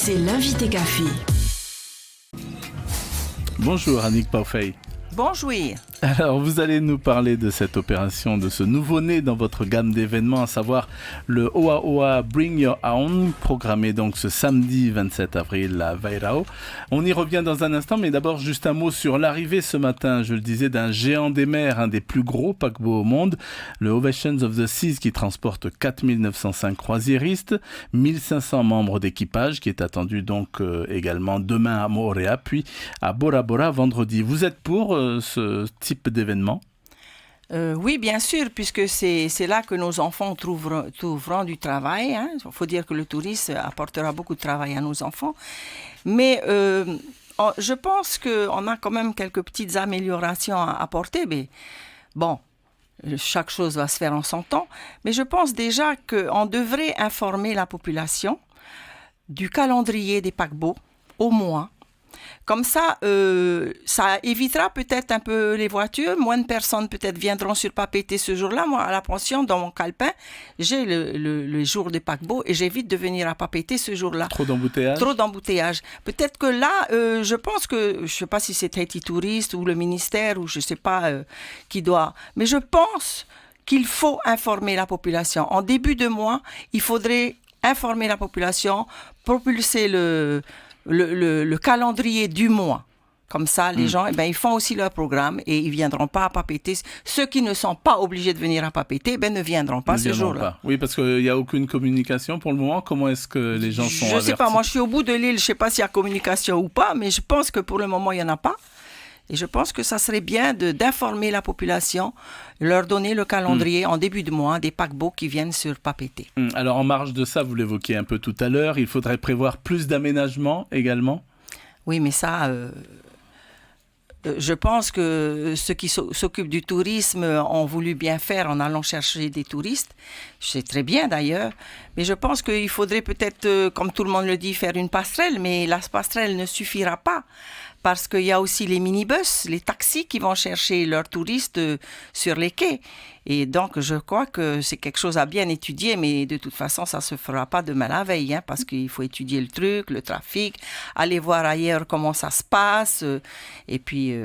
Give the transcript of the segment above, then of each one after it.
c'est l'invité café. Bonjour Annick Paufey. Bonjour. Alors vous allez nous parler de cette opération, de ce nouveau-né dans votre gamme d'événements, à savoir le Oa Oa Bring Your Own, programmé donc ce samedi 27 avril à Vairao. On y revient dans un instant, mais d'abord juste un mot sur l'arrivée ce matin, je le disais, d'un géant des mers, un des plus gros paquebots au monde, le Ovations of the Seas, qui transporte 4905 croisiéristes, 1500 membres d'équipage, qui est attendu donc également demain à Moorea, puis à Bora Bora vendredi. Vous êtes pour ce type d'événement? Oui, bien sûr, puisque c'est là que nos enfants trouveront du travail. Il faut dire que le tourisme apportera beaucoup de travail à nos enfants. Mais je pense qu'on a quand même quelques petites améliorations à apporter. Mais bon, chaque chose va se faire en son temps. Mais je pense déjà qu'on devrait informer la population du calendrier des paquebots, au moins. Comme ça évitera peut-être un peu les voitures. Moins de personnes peut-être viendront sur Papeete ce jour-là. Moi, à la pension, dans mon calepin, j'ai le jour des paquebots et j'évite de venir à Papeete ce jour-là. Trop d'embouteillages? Trop d'embouteillages. Peut-être que là, je pense que, je ne sais pas si c'est Haiti Touriste ou le ministère ou je ne sais pas qui doit, mais je pense qu'il faut informer la population. En début de mois, il faudrait informer la population, propulser le calendrier du mois. Comme ça, les gens, ils font aussi leur programme et ils ne viendront pas à Papeete. Ceux qui ne sont pas obligés de venir à Papeete, ne viendront pas ce jour-là. Oui, parce qu'il n'y a aucune communication pour le moment. Comment est-ce que les gens sont avertis? Je ne sais pas, moi je suis au bout de l'île, je ne sais pas s'il y a communication ou pas, mais je pense que pour le moment, il n'y en a pas. Et je pense que ça serait bien d'informer la population, leur donner le calendrier en début de mois des paquebots qui viennent sur Papeete. Alors en marge de ça, vous l'évoquiez un peu tout à l'heure, il faudrait prévoir plus d'aménagements également? Oui, mais ça, je pense que ceux qui s'occupent du tourisme ont voulu bien faire en allant chercher des touristes. C'est très bien d'ailleurs. Mais je pense qu'il faudrait peut-être, comme tout le monde le dit, faire une passerelle. Mais la passerelle ne suffira pas. Parce qu'il y a aussi les minibus, les taxis qui vont chercher leurs touristes sur les quais. Et donc, je crois que c'est quelque chose à bien étudier, mais de toute façon, ça ne se fera pas demain la veille, parce qu'il faut étudier le truc, le trafic, aller voir ailleurs comment ça se passe, et puis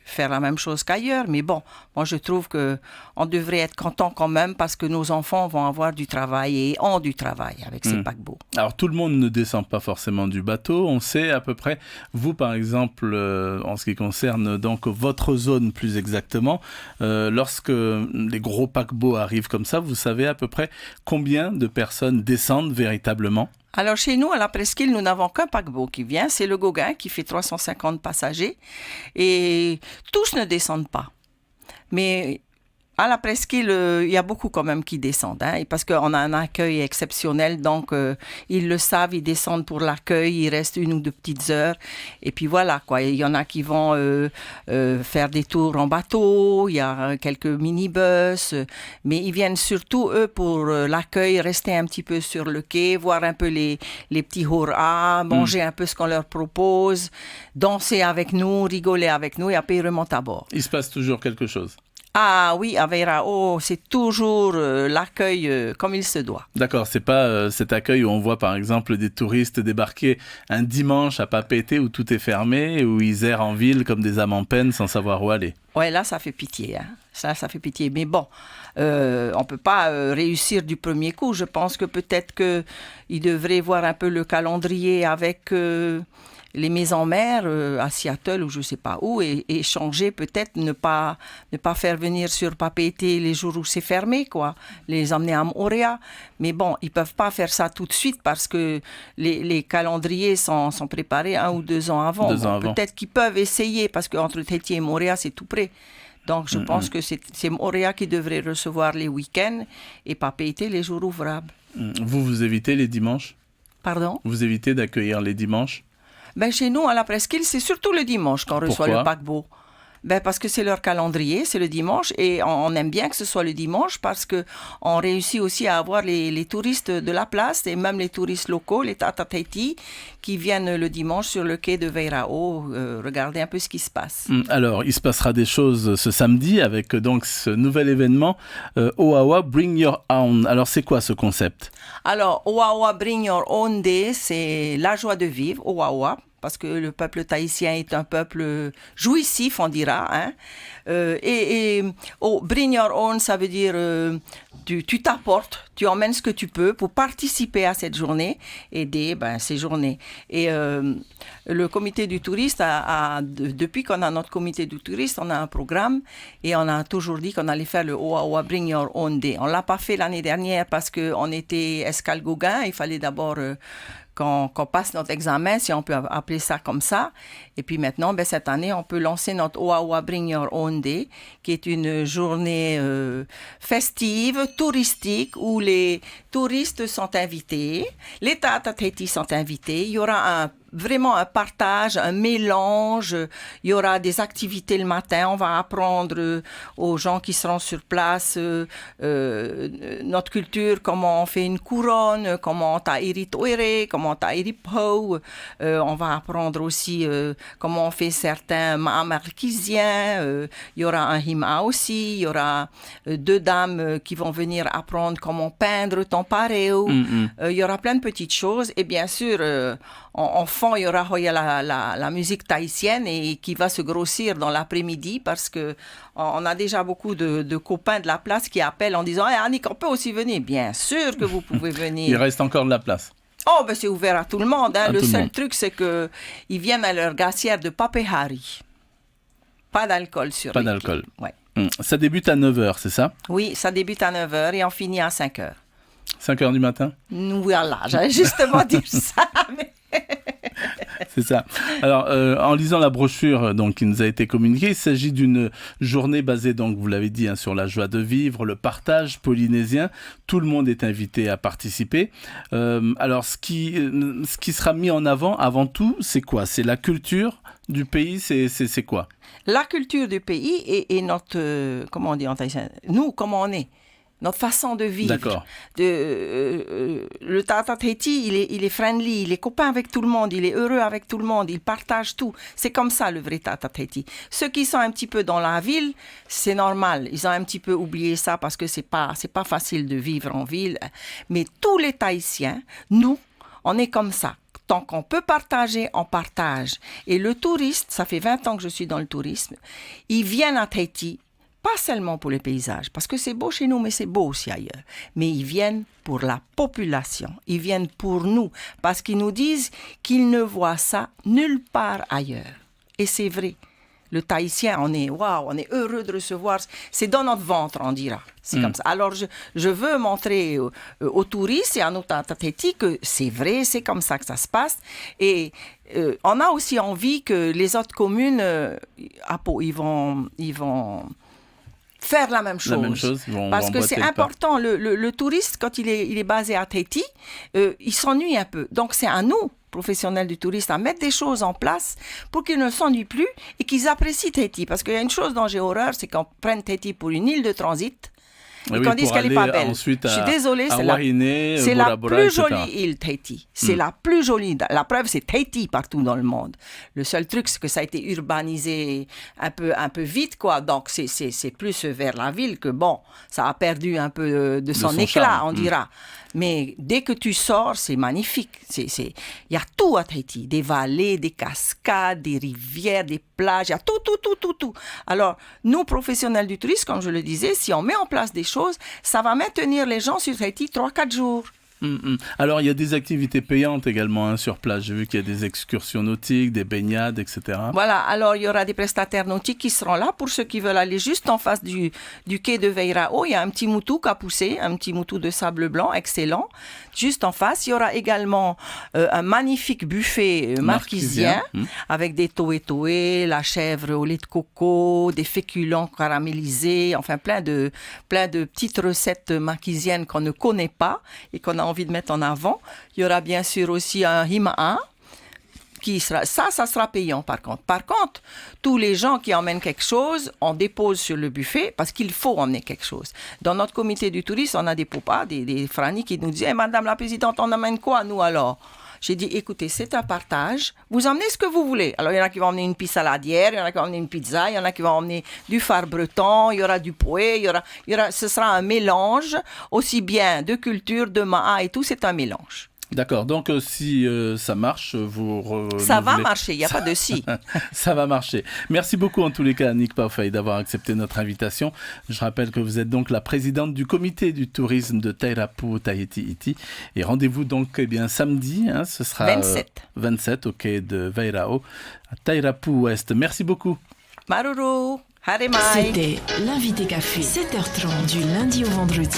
faire la même chose qu'ailleurs. Mais bon, moi, je trouve qu'on devrait être content quand même, parce que nos enfants vont avoir du travail et ont du travail avec ces paquebots. Alors, tout le monde ne descend pas forcément du bateau. On sait à peu près, vous, par exemple, en ce qui concerne donc votre zone plus exactement, lorsque les gros paquebots arrivent comme ça, vous savez à peu près combien de personnes descendent véritablement? Alors chez nous, à la presqu'île, nous n'avons qu'un paquebot qui vient, c'est le Gauguin qui fait 350 passagers et tous ne descendent pas. Mais à la presqu'île, il y a beaucoup quand même qui descendent, parce qu'on a un accueil exceptionnel, donc ils le savent, ils descendent pour l'accueil, il reste 1 ou 2 petites heures, et puis voilà, quoi. Il y en a qui vont faire des tours en bateau, il y a quelques minibus, mais ils viennent surtout, eux, pour l'accueil, rester un petit peu sur le quai, voir un peu les petits hurrahs, manger un peu ce qu'on leur propose, danser avec nous, rigoler avec nous, et après ils remontent à bord. Il se passe toujours quelque chose? Ah oui, à Vairao, c'est toujours l'accueil comme il se doit. D'accord, c'est pas cet accueil où on voit par exemple des touristes débarquer un dimanche à Papeete où tout est fermé, où ils errent en ville comme des âmes en peine sans savoir où aller. Ouais, là ça fait pitié, ça fait pitié. Mais bon, on peut pas réussir du premier coup. Je pense que peut-être qu'ils devraient voir un peu le calendrier avec les maisons mères à Seattle ou je ne sais pas où et changer peut-être, ne pas faire venir sur Papeete les jours où c'est fermé, quoi, les emmener à Moorea. Mais bon, ils ne peuvent pas faire ça tout de suite parce que les calendriers sont préparés 1 ou 2 ans avant. Peut-être qu'ils peuvent essayer parce qu'entre Tahiti et Moorea, c'est tout près. Donc, je pense que c'est Moorea qui devrait recevoir les week-ends et Papeete les jours ouvrables. Vous évitez les dimanches? Pardon? Vous évitez d'accueillir les dimanches? Chez nous, à la presqu'île, c'est surtout le dimanche qu'on reçoit le paquebot. Parce que c'est leur calendrier, c'est le dimanche, et on aime bien que ce soit le dimanche parce qu'on réussit aussi à avoir les touristes de la place et même les touristes locaux, les Tata Tahiti, qui viennent le dimanche sur le quai de Veirao regarder un peu ce qui se passe. Alors, il se passera des choses ce samedi avec donc ce nouvel événement Oawa Bring Your Own. Alors, c'est quoi ce concept? Alors, Oawa Bring Your Own Day, c'est la joie de vivre, Oawa, parce que le peuple tahitien est un peuple jouissif, on dira. Hein? Bring Your Own, ça veut dire tu t'apportes, tu emmènes ce que tu peux pour participer à cette journée, aider ces journées. Et le comité du touriste, depuis qu'on a notre comité du touriste, on a un programme et on a toujours dit qu'on allait faire le Oawa Bring Your Own Day. On ne l'a pas fait l'année dernière parce qu'on était escalgauguin, il fallait d'abord... qu'on passe notre examen, si on peut appeler ça comme ça. Et puis maintenant, cette année, on peut lancer notre Oawa Bring Your Own Day, qui est une journée festive, touristique, où les touristes sont invités, les Tata Tahiti sont invités. Il y aura vraiment un partage, un mélange. Il y aura des activités le matin. On va apprendre aux gens qui seront sur place notre culture, comment on fait une couronne, comment on ta'iri toere, comment on ta'iri pou. On va apprendre aussi comment on fait certains marquisiens. Il y aura un hima aussi. Il y aura 2 dames qui vont venir apprendre comment peindre ton pareo. Il y aura plein de petites choses. Et bien sûr, en fond, il y aura la musique tahitienne et qui va se grossir dans l'après-midi parce que on a déjà beaucoup de copains de la place qui appellent en disant hey, « Annick, on peut aussi venir ». Bien sûr que vous pouvez venir. Il reste encore de la place. Oh, c'est ouvert à tout le monde. Hein. Le seul truc, c'est qu'ils viennent à leur glacière de Papehari. Pas d'alcool sur Pas les d'alcool. pieds. Ouais. Ça débute à 9h, c'est ça? Oui, ça débute à 9h et on finit à 5h. 5h du matin? Voilà, j'allais justement dire ça. Mais... C'est ça. Alors, en lisant la brochure qui nous a été communiquée, il s'agit d'une journée basée, donc vous l'avez dit, sur la joie de vivre, le partage polynésien. Tout le monde est invité à participer. Alors, ce qui sera mis en avant tout, c'est quoi? C'est la culture du pays, c'est quoi? La culture du pays et notre... comment on dit en thaïsien? Nous, comment on est? Notre façon de vivre. D'accord. Le Tata Tahiti, il est friendly, il est copain avec tout le monde, il est heureux avec tout le monde, il partage tout. C'est comme ça le vrai Tata Tahiti. Ceux qui sont un petit peu dans la ville, c'est normal. Ils ont un petit peu oublié ça parce que c'est pas facile de vivre en ville. Mais tous les Tahitiens, nous, on est comme ça. Tant qu'on peut partager, on partage. Et le touriste, ça fait 20 ans que je suis dans le tourisme, ils viennent à Tahiti. Pas seulement pour les paysages, parce que c'est beau chez nous, mais c'est beau aussi ailleurs. Mais ils viennent pour la population, ils viennent pour nous, parce qu'ils nous disent qu'ils ne voient ça nulle part ailleurs. Et c'est vrai. Le Tahitien, on est heureux de recevoir. C'est dans notre ventre, on dira. C'est comme ça. Alors, je veux montrer aux touristes et à nos Tata Tahiti que c'est vrai, c'est comme ça que ça se passe. Et on a aussi envie que les autres communes, ils vont faire la même chose. Parce que c'est important. Le touriste, quand il est basé à Tahiti, il s'ennuie un peu. Donc, c'est à nous, professionnels du tourisme, à mettre des choses en place pour qu'ils ne s'ennuient plus et qu'ils apprécient Tahiti. Parce qu'il y a une chose dont j'ai horreur, c'est qu'on prenne Tahiti pour une île de transit. Et qu'on dise qu'elle n'est pas belle. Je suis désolée, c'est la plus jolie île, Tahiti. C'est la plus jolie. La preuve, c'est Tahiti partout dans le monde. Le seul truc, c'est que ça a été urbanisé un peu vite, quoi. Donc, c'est plus vers la ville que, ça a perdu un peu de son éclat, charme. On dira. Mais dès que tu sors, c'est magnifique. Il y a tout à Tahiti. Des vallées, des cascades, des rivières, des plages. Il y a tout. Alors, nous, professionnels du tourisme, comme je le disais, si on met en place des choses, ça va maintenir les gens sur Tahiti 3-4 jours. Alors, il y a des activités payantes également sur place. J'ai vu qu'il y a des excursions nautiques, des baignades, etc. Voilà, alors il y aura des prestataires nautiques qui seront là pour ceux qui veulent aller juste en face du quai de Veirao. Il y a un petit moutou qui a poussé, un petit moutou de sable blanc, excellent. Juste en face, il y aura également un magnifique buffet marquisien avec des toé-toé, la chèvre au lait de coco, des féculents caramélisés, enfin plein de petites recettes marquisiennes qu'on ne connaît pas et qu'on a envie de mettre en avant. Il y aura bien sûr aussi un himaa ça sera payant par contre. Par contre, tous les gens qui emmènent quelque chose, on dépose sur le buffet parce qu'il faut emmener quelque chose. Dans notre comité du tourisme, on a des poupas, des frannies qui nous disent hey, « Madame la Présidente, on emmène quoi nous alors ?» J'ai dit, écoutez, c'est un partage. Vous emmenez ce que vous voulez. Alors, il y en a qui vont emmener une pizza saladière, il y en a qui vont emmener une pizza, il y en a qui vont emmener du phare breton, il y aura du pouet, ce sera un mélange, aussi bien de culture, de maha et tout, c'est un mélange. D'accord, donc si ça marche, ça va marcher, il n'y a pas de si. Ça va marcher. Merci beaucoup en tous les cas, Annick Paufey, d'avoir accepté notre invitation. Je rappelle que vous êtes donc la présidente du comité du tourisme de Tairapou, Tahiti Iti. Et rendez-vous donc samedi, ce sera 27 au quai de Vairao, à Tairapou Ouest. Merci beaucoup. Maruru, Haremai. C'était l'invité café, 7h30 du lundi au vendredi.